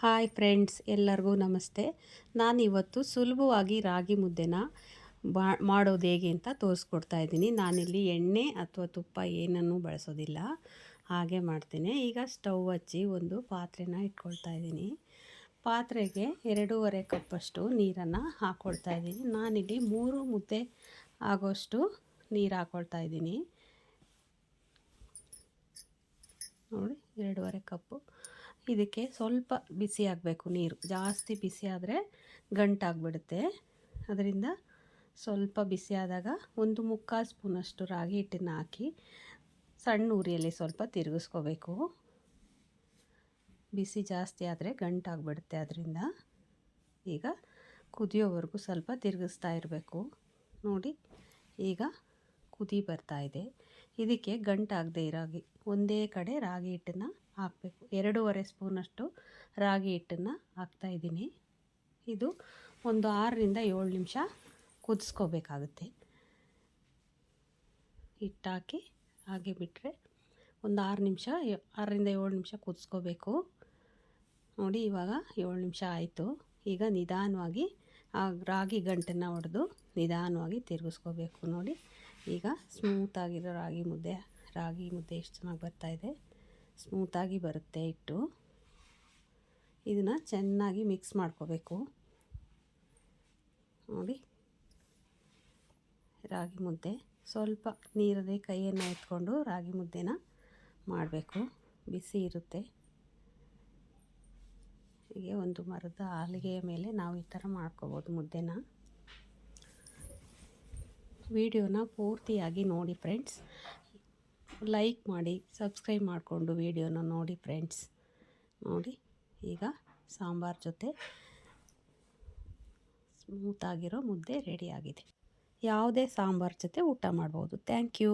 Hi friends, ಎಲ್ಲರಿಗೂ ನಮಸ್ತೆ. ನಾನಿವತ್ತು ಸುಲಭವಾಗಿ ರಾಗಿ ಮುದ್ದೆನ ಮಾಡೋದು ಹೇಗೆ ಅಂತ ತೋರಿಸ್ಕೊಡ್ತಾ ಇದ್ದೀನಿ. ನಾನಿಲ್ಲಿ ಎಣ್ಣೆ ಅಥವಾ ತುಪ್ಪ ಏನನ್ನೂ ಬಳಸೋದಿಲ್ಲ, ಹಾಗೆ ಮಾಡ್ತೀನಿ. ಈಗ ಸ್ಟವ್ ಹಚ್ಚಿ ಒಂದು ಪಾತ್ರೆನ ಇಟ್ಕೊಳ್ತಾ ಇದ್ದೀನಿ. ಪಾತ್ರೆಗೆ 2.5 ಕಪ್ಪಷ್ಟು ನೀರನ್ನು ಹಾಕ್ಕೊಳ್ತಾ ಇದ್ದೀನಿ. ನಾನಿಲ್ಲಿ 3 ಮುದ್ದೆ ಆಗೋಷ್ಟು ನೀರು ಹಾಕ್ಕೊಳ್ತಾ ಇದ್ದೀನಿ. ನೋಡಿ, 2.5 ಕಪ್ಪು. ಇದಕ್ಕೆ ಸ್ವಲ್ಪ ಬಿಸಿ ಆಗಬೇಕು ನೀರು. ಜಾಸ್ತಿ ಬಿಸಿ ಆದರೆ ಗಂಟಾಗ್ಬಿಡುತ್ತೆ. ಅದರಿಂದ ಸ್ವಲ್ಪ ಬಿಸಿ ಆದಾಗ 1/4 ಸ್ಪೂನಷ್ಟು ರಾಗಿ ಹಿಟ್ಟನ್ನು ಹಾಕಿ ಸಣ್ಣ ಉರಿಯಲ್ಲಿ ಸ್ವಲ್ಪ ತಿರುಗಿಸ್ಕೋಬೇಕು. ಬಿಸಿ ಜಾಸ್ತಿ ಆದರೆ ಗಂಟಾಗ್ಬಿಡುತ್ತೆ. ಅದರಿಂದ ಈಗ ಕುದಿಯೋವರೆಗೂ ಸ್ವಲ್ಪ ತಿರುಗಿಸ್ತಾ ಇರಬೇಕು. ನೋಡಿ, ಈಗ ಕುದಿ ಬರ್ತಾ ಇದೆ. ಇದಕ್ಕೆ ಗಂಟಾಗದೆ ಇರೋಗಿ ಒಂದೇ ಕಡೆ ರಾಗಿ ಹಿಟ್ಟನ್ನು ಹಾಕಬೇಕು. 2.5 ಸ್ಪೂನಷ್ಟು ರಾಗಿ ಹಿಟ್ಟನ್ನು ಹಾಕ್ತಾಯಿದ್ದೀನಿ. ಇದು ಒಂದು 6ರಿಂದ 7 ನಿಮಿಷ ಕುದಿಸ್ಕೋಬೇಕಾಗುತ್ತೆ. ಹಿಟ್ಟಾಕಿ ಹಾಗೆ ಬಿಟ್ಟರೆ ಒಂದು 6ರಿಂದ 7 ನಿಮಿಷ ಕುದಿಸ್ಕೋಬೇಕು. ನೋಡಿ, ಇವಾಗ 7 ನಿಮಿಷ ಆಯಿತು. ಈಗ ನಿಧಾನವಾಗಿ ಆ ರಾಗಿ ಗಂಟನ್ನು ಹೊಡೆದು ನಿಧಾನವಾಗಿ ತಿರುಗಿಸ್ಕೋಬೇಕು. ನೋಡಿ, ಈಗ ಸ್ಮೂತಾಗಿರೋ ರಾಗಿ ಮುದ್ದೆ ಎಷ್ಟು ಚೆನ್ನಾಗಿ ಬರ್ತಾಯಿದೆ. ಸ್ಮೂತಾಗಿ ಬರುತ್ತೆ ಹಿಟ್ಟು. ಇದನ್ನು ಚೆನ್ನಾಗಿ ಮಿಕ್ಸ್ ಮಾಡ್ಕೋಬೇಕು. ನೋಡಿ, ರಾಗಿ ಮುದ್ದೆ ಸ್ವಲ್ಪ ನೀರದೇ ಕೈಯನ್ನು ಎತ್ಕೊಂಡು ರಾಗಿ ಮುದ್ದೆನ ಮಾಡಬೇಕು. ಬಿಸಿ ಇರುತ್ತೆ. ಹೀಗೆ ಒಂದು ಮರದ ಹಲಿಗೆಯ ಮೇಲೆ ನಾವು ಈ ಥರ ಮಾಡ್ಕೋಬೋದು ಮುದ್ದೆನ. ವಿಡಿಯೋನ ಪೂರ್ತಿಯಾಗಿ ನೋಡಿ ಫ್ರೆಂಡ್ಸ್. ಲೈಕ್ ಮಾಡಿ, ಸಬ್ಸ್ಕ್ರೈಬ್ ಮಾಡಿಕೊಂಡು ವಿಡಿಯೋನ ನೋಡಿ ಫ್ರೆಂಡ್ಸ್. ನೋಡಿ, ಈಗ ಸಾಂಬಾರು ಜೊತೆ ಸ್ಮೂತಾಗಿರೋ ಮುದ್ದೆ ರೆಡಿಯಾಗಿದೆ. ಯಾವುದೇ ಸಾಂಬಾರು ಜೊತೆ ಊಟ ಮಾಡ್ಬೋದು. Thank you.